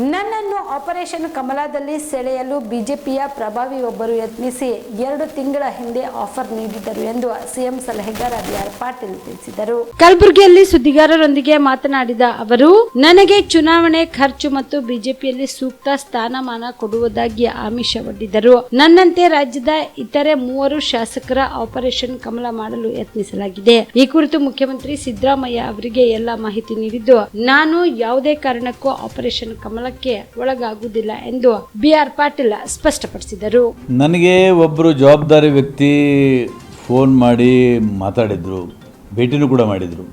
ನನ್ನನ್ನು ಆಪರೇಷನ್ ಕಮಲದಲ್ಲಿ ಸೆಳೆಯಲು ಬಿಜೆಪಿಯ ಪ್ರಭಾವಿ ಒಬ್ಬರು ಯತ್ನಿಸಿ 2 ತಿಂಗಳ ಹಿಂದೆ ಆಫರ್ ನೀಡಿದ್ದರು ಎಂದು ಸಿಎಂ ಸಲಹೆಗಾರ ಬಿ.ಆರ್. ಪಾಟೀಲ್ ತಿಳಿಸಿದರು. ಕಲಬುರಗಿಯಲ್ಲಿ ಸುದ್ದಿಗಾರರೊಂದಿಗೆ ಮಾತನಾಡಿದ ಅವರು, ನನಗೆ ಚುನಾವಣೆ ಖರ್ಚು ಮತ್ತು ಬಿಜೆಪಿಯಲ್ಲಿ ಸೂಕ್ತ ಸ್ಥಾನಮಾನ ಕೊಡುವುದಾಗಿ ಆಮಿಷವೊಡ್ಡಿದ್ದರು. ನನ್ನಂತೆ ರಾಜ್ಯದ ಇತರೆ 3 ಶಾಸಕರ ಆಪರೇಷನ್ ಕಮಲ ಮಾಡಲು ಯತ್ನಿಸಲಾಗಿದೆ. ಈ ಕುರಿತು ಮುಖ್ಯಮಂತ್ರಿ ಸಿದ್ದರಾಮಯ್ಯ ಅವರಿಗೆ ಎಲ್ಲ ಮಾಹಿತಿ ನೀಡಿದ್ದು, ನಾನು ಯಾವುದೇ ಕಾರಣಕ್ಕೂ ಆಪರೇಷನ್ ಕಮಲ ಒಳಗಾಗುವುದಿಲ್ಲ ಎಂದು ಬಿ.ಆರ್. ಪಾಟೀಲ್ ಸ್ಪಷ್ಟಪಡಿಸಿದರು. ನನಗೆ ಒಬ್ಬರು ಜವಾಬ್ದಾರಿ ವ್ಯಕ್ತಿ ಫೋನ್ ಮಾಡಿ ಮಾತಾಡಿದ್ರು, ಭೇಟಿನೂ ಕೂಡ ಮಾಡಿದರು.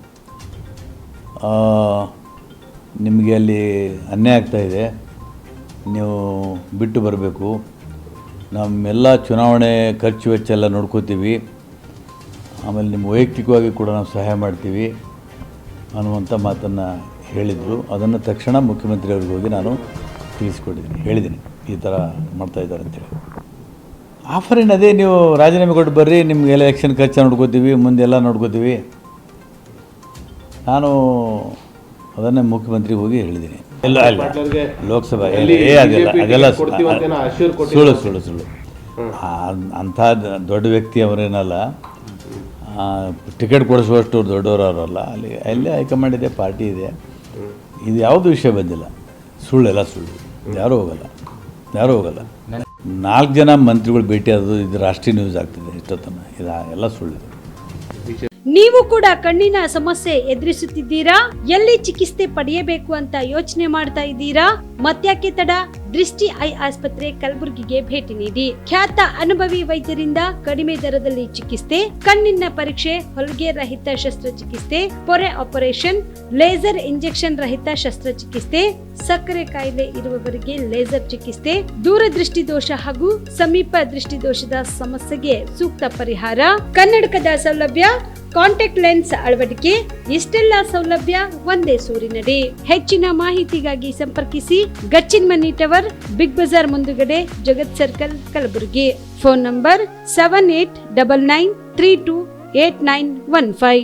ನಿಮಗೆ ಅಲ್ಲಿ ಅನ್ಯಾಯ ಆಗ್ತಾ ಇದೆ, ನೀವು ಬಿಟ್ಟು ಬರಬೇಕು, ನಮ್ಮೆಲ್ಲ ಚುನಾವಣೆ ಖರ್ಚು ವೆಚ್ಚ ಎಲ್ಲ ನೋಡ್ಕೋತೀವಿ, ಆಮೇಲೆ ನಿಮ್ಮ ವೈಯಕ್ತಿಕವಾಗಿ ಕೂಡ ನಾವು ಸಹಾಯ ಮಾಡ್ತೀವಿ ಅನ್ನುವಂಥ ಮಾತನ್ನು ಹೇಳಿದರು. ಅದನ್ನು ತಕ್ಷಣ ಮುಖ್ಯಮಂತ್ರಿ ಅವ್ರಿಗೆ ಹೋಗಿ ನಾನು ಹೇಳಿದ್ದೀನಿ ಈ ಥರ ಮಾಡ್ತಾ ಇದ್ದಾರೆ ಅಂತೇಳಿ. ಆಫರ್ ಏನು ಅದೇ, ನೀವು ರಾಜೀನಾಮೆ ಕೊಟ್ಟು ಬರ್ರಿ, ನಿಮ್ಗೆ ಎಲೆಕ್ಷನ್ ಖರ್ಚು ನೋಡ್ಕೋತೀವಿ, ಮುಂದೆಲ್ಲ ನೋಡ್ಕೋತೀವಿ. ನಾನು ಅದನ್ನೇ ಮುಖ್ಯಮಂತ್ರಿಗೆ ಹೋಗಿ ಹೇಳಿದ್ದೀನಿ. ಇಲ್ಲ ಲೋಕಸಭಾ ಅದೆಲ್ಲ ಸುಳ್ಳು. ಅಂಥ ದೊಡ್ಡ ವ್ಯಕ್ತಿ ಅವರೇನಲ್ಲ, ಟಿಕೆಟ್ ಕೊಡಿಸುವಷ್ಟು ದೊಡ್ಡವರು ಅವರಲ್ಲ. ಅಲ್ಲಿ ಹೈಕಮಾಂಡ್ ಇದೆ, ಪಾರ್ಟಿ ಇದೆ. ಇದು ಯಾವುದು ವಿಷಯ ಬಂದಿಲ್ಲ. ಸುಳ್ಳೆಲ್ಲ ಸುಳ್ಳು. ಯಾರೂ ಹೋಗಲ್ಲ. 4 ಜನ ಮಂತ್ರಿಗಳು ಭೇಟಿ ಆಗೋದು ಇದು ರಾಷ್ಟ್ರೀಯ ನ್ಯೂಸ್ ಆಗ್ತಿದೆ ಇಷ್ಟೊತ್ತನ. ಇದು ಎಲ್ಲ ಸುಳ್ಳು. ನೀವು ಕೂಡ ಕಣ್ಣಿನ ಸಮಸ್ಯೆ ಎದುರಿಸುತ್ತಿದ್ದೀರಾ? ಎಲ್ಲಿ ಚಿಕಿತ್ಸೆ ಪಡೆಯಬೇಕು ಅಂತ ಯೋಚನೆ ಮಾಡ್ತಾ ಇದ್ದೀರಾ? ಮತ್ತ್ಯಾಕೆ ತಡ? ದೃಷ್ಟಿ ಐ ಆಸ್ಪತ್ರೆ ಕಲಬುರಗಿಗೆ ಭೇಟಿ ನೀಡಿ. ಖ್ಯಾತ ಅನುಭವಿ ವೈದ್ಯರಿಂದ ಕಡಿಮೆ ದರದಲ್ಲಿ ಚಿಕಿತ್ಸೆ, ಕಣ್ಣಿನ ಪರೀಕ್ಷೆ, ಹೊಲಿಗೆ ರಹಿತ ಶಸ್ತ್ರಚಿಕಿತ್ಸೆ, ಪೊರೆ ಆಪರೇಷನ್, ಲೇಸರ್ ಇಂಜೆಕ್ಷನ್ ರಹಿತ ಶಸ್ತ್ರಚಿಕಿತ್ಸೆ, ಸಕ್ಕರೆ ಕಾಯಿಲೆ ಇರುವವರಿಗೆ ಲೇಸರ್ ಚಿಕಿತ್ಸೆ, ದೂರದೃಷ್ಟಿ ದೋಷ ಹಾಗೂ ಸಮೀಪ ದೃಷ್ಟಿ ದೋಷದ ಸಮಸ್ಯೆಗೆ ಸೂಕ್ತ ಪರಿಹಾರ, ಕನ್ನಡಕದ ಸೌಲಭ್ಯ, ಕಾಂಟ್ಯಾಕ್ಟ್ ಲೆನ್ಸ್ ಅಳವಡಿಕೆ, ಇಷ್ಟೆಲ್ಲ ಸೌಲಭ್ಯ ಒಂದೇ ಸೂರಿನಡಿ. ಹೆಚ್ಚಿನ ಮಾಹಿತಿಗಾಗಿ ಸಂಪರ್ಕಿಸಿ Gachchin Mani tower, Big Bazaar ಮುಂದುಗಡೆ, Jagat circle, Kalaburagi. Phone number 7899328915.